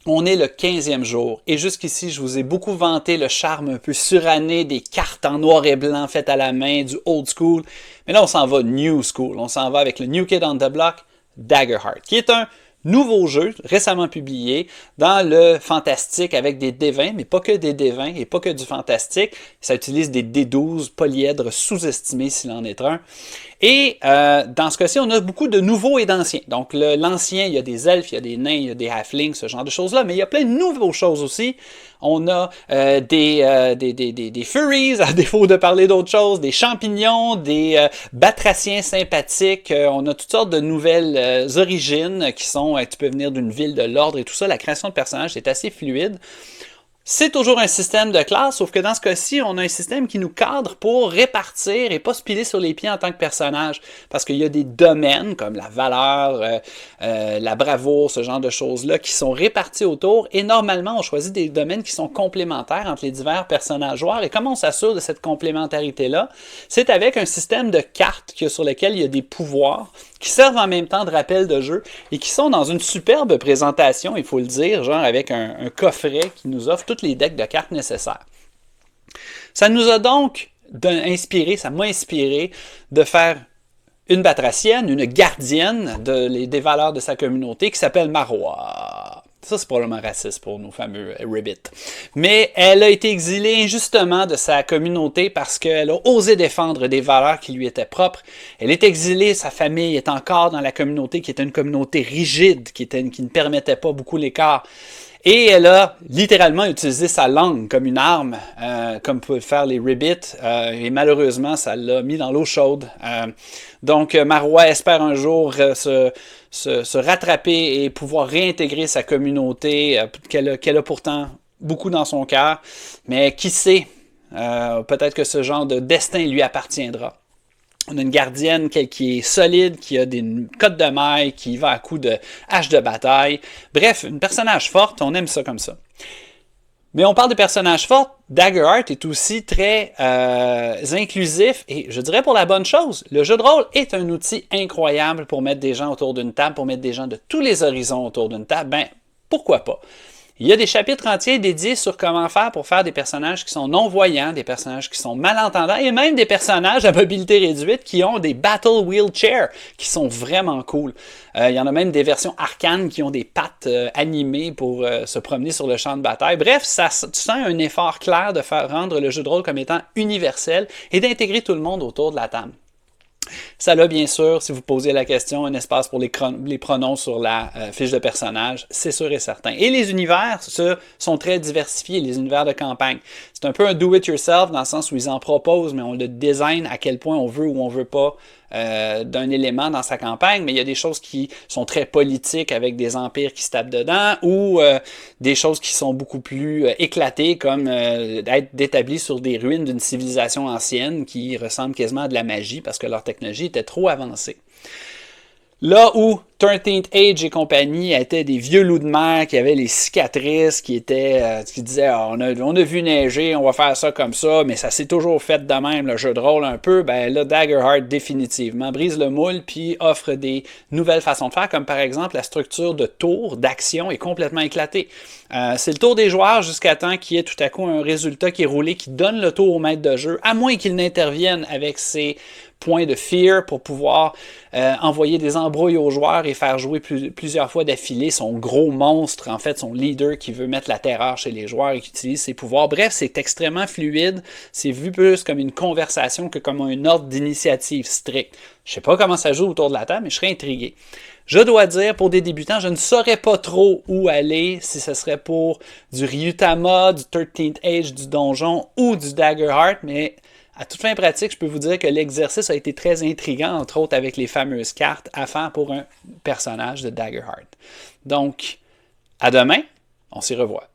On est le 15e jour et jusqu'ici, je vous ai beaucoup vanté le charme un peu suranné des cartes en noir et blanc faites à la main, du old school. Mais là, on s'en va new school. On s'en va avec le New Kid on the Block, Daggerheart, qui est un nouveau jeu récemment publié dans le fantastique avec des D20, mais pas que des D20 et pas que du fantastique. Ça utilise des D12 polyèdres sous-estimés s'il en est un. Et dans ce cas-ci, on a beaucoup de nouveaux et d'anciens. Donc l'ancien, il y a des elfes, il y a des nains, il y a des halflings, ce genre de choses-là, mais il y a plein de nouvelles choses aussi. On a des furries, à défaut de parler d'autres choses, des champignons, des batraciens sympathiques. On a toutes sortes de nouvelles origines qui sont, tu peux venir d'une ville de l'ordre et tout ça. La création de personnages est assez fluide. C'est toujours un système de classe, sauf que dans ce cas-ci, on a un système qui nous cadre pour répartir et pas se piler sur les pieds en tant que personnage. Parce qu'il y a des domaines comme la valeur, la bravoure, ce genre de choses-là qui sont répartis autour. Et normalement, on choisit des domaines qui sont complémentaires entre les divers personnages joueurs. Et comment on s'assure de cette complémentarité-là? C'est avec un système de cartes sur lequel il y a des pouvoirs qui servent en même temps de rappel de jeu et qui sont dans une superbe présentation, il faut le dire, genre avec un coffret qui nous offre tous les decks de cartes nécessaires. Ça nous a donc inspiré, ça m'a inspiré de faire une batracienne, une gardienne des valeurs de sa communauté qui s'appelle Marwa. Ça, c'est probablement raciste pour nos fameux Ribbit. Mais elle a été exilée injustement de sa communauté parce qu'elle a osé défendre des valeurs qui lui étaient propres. Elle est exilée, sa famille est encore dans la communauté qui était une communauté rigide, qui ne permettait pas beaucoup l'écart. Et elle a littéralement utilisé sa langue comme une arme, comme peuvent faire les Ribbit, et malheureusement, ça l'a mis dans l'eau chaude. Donc, Marwa espère un jour se rattraper et pouvoir réintégrer sa communauté, qu'elle a pourtant beaucoup dans son cœur. Mais qui sait, peut-être que ce genre de destin lui appartiendra. On a une gardienne qui est solide, qui a des cottes de mailles, qui va à coups de hache de bataille. Bref, une personnage forte, on aime ça comme ça. Mais on parle de personnages forts, Daggerheart est aussi très inclusif et je dirais pour la bonne chose. Le jeu de rôle est un outil incroyable pour mettre des gens autour d'une table, pour mettre des gens de tous les horizons autour d'une table. Ben, pourquoi pas? Il y a des chapitres entiers dédiés sur comment faire pour faire des personnages qui sont non-voyants, des personnages qui sont malentendants et même des personnages à mobilité réduite qui ont des battle wheelchairs qui sont vraiment cool. Il y en a même des versions arcanes qui ont des pattes animées pour se promener sur le champ de bataille. Bref, tu sens un effort clair de faire rendre le jeu de rôle comme étant universel et d'intégrer tout le monde autour de la table. Ça a bien sûr, si vous posez la question, un espace pour les pronoms sur la fiche de personnage, c'est sûr et certain. Et les univers sont très diversifiés, les univers de campagne. C'est un peu un do-it-yourself dans le sens où ils en proposent, mais on le design à quel point on veut ou on veut pas d'un élément dans sa campagne, mais il y a des choses qui sont très politiques avec des empires qui se tapent dedans ou des choses qui sont beaucoup plus éclatées comme être établies sur des ruines d'une civilisation ancienne qui ressemble quasiment à de la magie parce que leur technologie était trop avancée. Là où 13th Age et compagnie étaient des vieux loups de mer qui avaient les cicatrices, qui disaient on a vu neiger, on va faire ça comme ça, mais ça s'est toujours fait de même, le jeu de rôle un peu, ben là, Daggerheart définitivement brise le moule puis offre des nouvelles façons de faire, comme par exemple la structure de tour, d'action est complètement éclatée. C'est le tour des joueurs jusqu'à temps qu'il y ait tout à coup un résultat qui est roulé, qui donne le tour au maître de jeu, à moins qu'il n'intervienne avec ses points de fear pour pouvoir envoyer des embrouilles aux joueurs et faire jouer plusieurs fois d'affilée son gros monstre, en fait son leader qui veut mettre la terreur chez les joueurs et qui utilise ses pouvoirs. Bref, c'est extrêmement fluide, c'est vu plus comme une conversation que comme un ordre d'initiative strict. Je sais pas comment ça joue autour de la table, mais je serais intrigué. Je dois dire, pour des débutants, je ne saurais pas trop où aller, si ce serait pour du Ryutama, du 13th Age, du donjon ou du Daggerheart, mais à toute fin pratique, je peux vous dire que l'exercice a été très intriguant, entre autres avec les fameuses cartes à faire pour un personnage de Daggerheart. Donc, à demain, on s'y revoit.